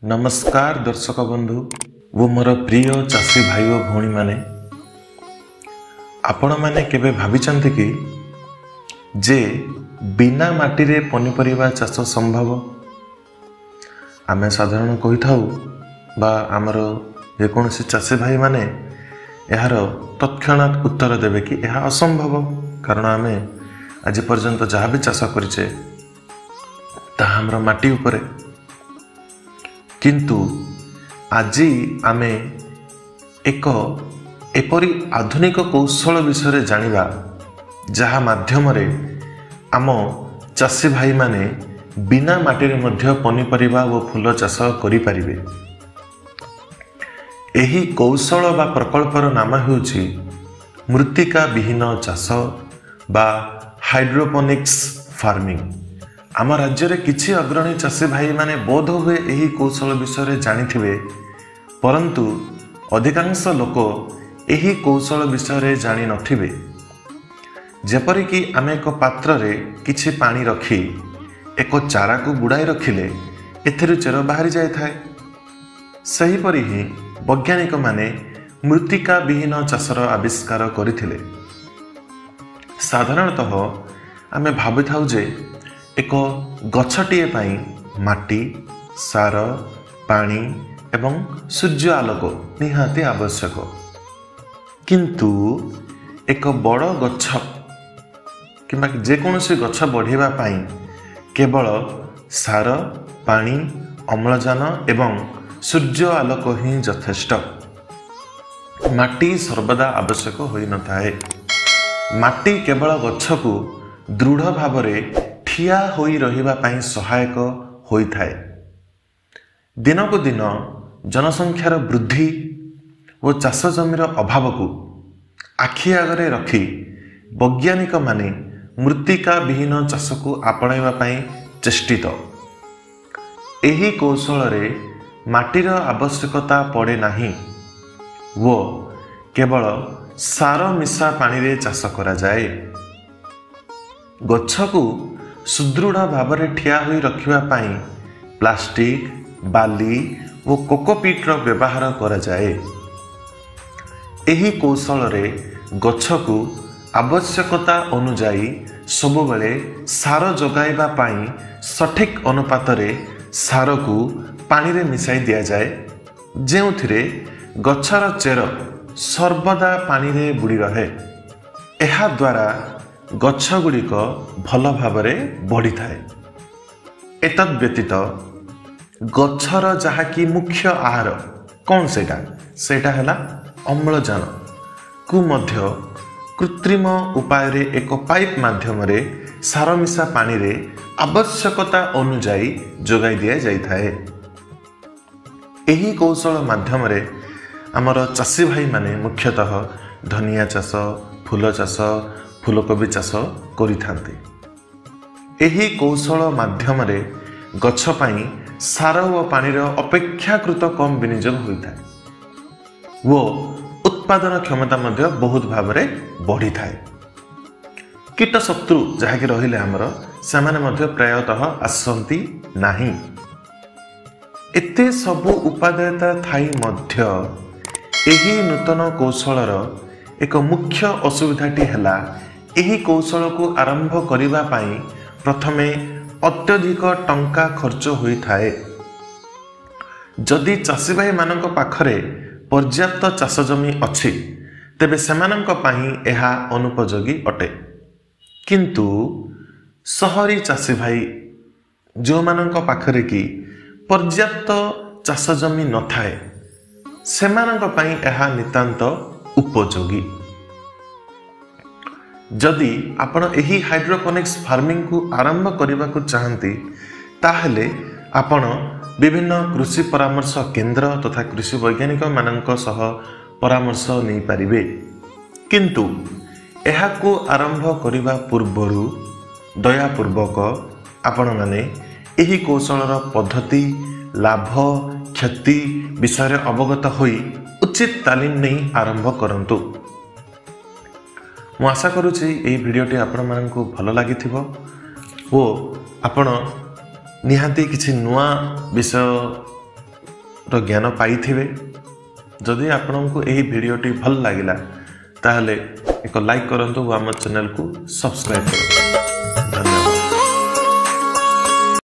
नमस्कार दर्शक बंधु वो मोर प्रिय चाषी भाई और भौणी माने आपण माने केबे भाबिचंती कि जे बिना माटी रे पनीपरिबा चाष संभव। आमे साधारण कहि थाउ बा आमर जेकोसी चाषी भाई माने यार तत्क्षणात उत्तर देबे कि यह असंभव, कारण आमे आज पर्यंत जहाँ भी चाष करिचे ताहा हमर माटी उपरे। किंतु आजी आमे एक एपरी आधुनिक कौशल विषय जानिबा जहा माध्यम रे आम चाषी भाई माने बिना माटी रे मध्य पनीपरिबा व फूल चाष करि परिबे। एही कौशल बा प्रकल्पर नाम हेउछि मृत्तिका विहीन चाष बा हाइड्रोपोनिक्स फार्मिंग। आम राज्य रे किछि अग्रणी चाषी भाई माने बोध हुए एही कौशल विषय जानिथिबे, परंतु अधिकांश लोक एही कौशल विषय जानि नथिबे। जेपरि कि आमे एक पात्र रे किछि पानी रखी एक चारा को बुड़ाई रखिले एथिरु चेर बाहरी जाय थाए, सही परि ही वैज्ञानिक माने मृत्तिका विहीन चाषर आविष्कार करथिले। साधारणतः आमे भाबि थाउ जे एक गछटीए पाई माटी, सार, पानी एवं सूर्य आलोक निहाती आवश्यक, किंतु एक बड़ गछ किंबा जेकोसी गछ बढ़िबा पाई केवल सार, पानी, अम्लजान एवं सूर्य आलोक ही यथेष्ट। माटी सर्वदा आवश्यक होई न थाए। माटी केवल गछ को दृढ़ भाव रे ठिया होई रहिबा पाई सहायक होई थाए। दिन को दिन जनसंख्यार वृद्धि और चाष जमीर अभाव को आखि आगरे रखी वैज्ञानिक माने मृत्तिका विहीन चाष को आपणाइबा पाई चेष्टित। एही कौशल रे माटीर आवश्यकता पड़े नाही वो केवल सार मिशा पानी रे चाष करा जाए। गछ को सुदृढ़ भाव में ठिया होई रखिबा पाई प्लास्टिक, बाली और कोकोपीट रो व्यवहार करा जाए। एही कौशल रे गछ को आवश्यकता अनुजाई सब बेले सार जगाइबा पाई सठिक अनुपात रे सार को पानी रे मिसाई दिया जाए, जेउथिरे गछर चेर सर्वदा पानी रे बुड़ी रहे। एहा द्वारा गछ गुड़िक भल भाव बढ़ी थाए। एतद व्यतीत गछर जहाँकि मुख्य आहार कौन सेटा हैला अम्लजान को मध्य कृत्रिम उपाय रे एक पाइप माध्यम रे सार मिशा पानी रे आवश्यकता अनुजाई जोगाई दिया जाई थाए। एही कौशल माध्यम रे आमर चाषी भाई माने मुख्यतः धनिया चाष, फूल चाष, फूलकोबी चाष करिथांते। एही कौशल माध्यम रे गछ पाई सार व पानी रो अपेक्षाकृत कम विनियोग होइथाय वो उत्पादन क्षमता मध्य बहुत भाव रे बढ़ी थाए। कीट शत्रु जहा कि रहिले हमर सेमाने मध्य प्रायतः आसंती नाही। एते सब उपादेयता थाई मध्य एही नूतन कौशलर एक मुख्य असुविधाटी हैला एही कौशल को आरंभ करिबा पाई प्रथमे अत्यधिक टंका खर्च होई थाए। जदि चाषी भाई मानक पाखरे पर्याप्त चाष जमी अछि तेबे सेमानक पाई एहा अनुपयोगी अटे, किंतु सहरी चाषी भाई जो मानक पाखरे की पर्याप्त चाष जमी न थाए सेमानक पाई एहा नितांत उपयोगी। जदि आपण एही हाइड्रोपोनिक्स फार्मिंग को आरंभ करने को चाहती ताहले आपण विभिन्न कृषि परामर्श केंद्र तथा कृषि वैज्ञानिक मानक सह परामर्श नहीं पारिबे, किंतु एहा को आरंभ करने पूर्वरु दयापूर्वक आपण माने एही कौशलर पद्धति, लाभ, क्षति विषय अवगत होई उचित तालीम नहीं आरंभ करंतु। मु आशा करुछि एही भिडियोटी आपण मानकु भल लागिथिबो ओ आपण निहाती किछि नुआ विषय ज्ञान पाइथिबे। जदि आपको यही वीडियोटी भल लगिला ताहले एक लाइक करंतु आम चैनल को सब्सक्राइब करो। धन्यवाद।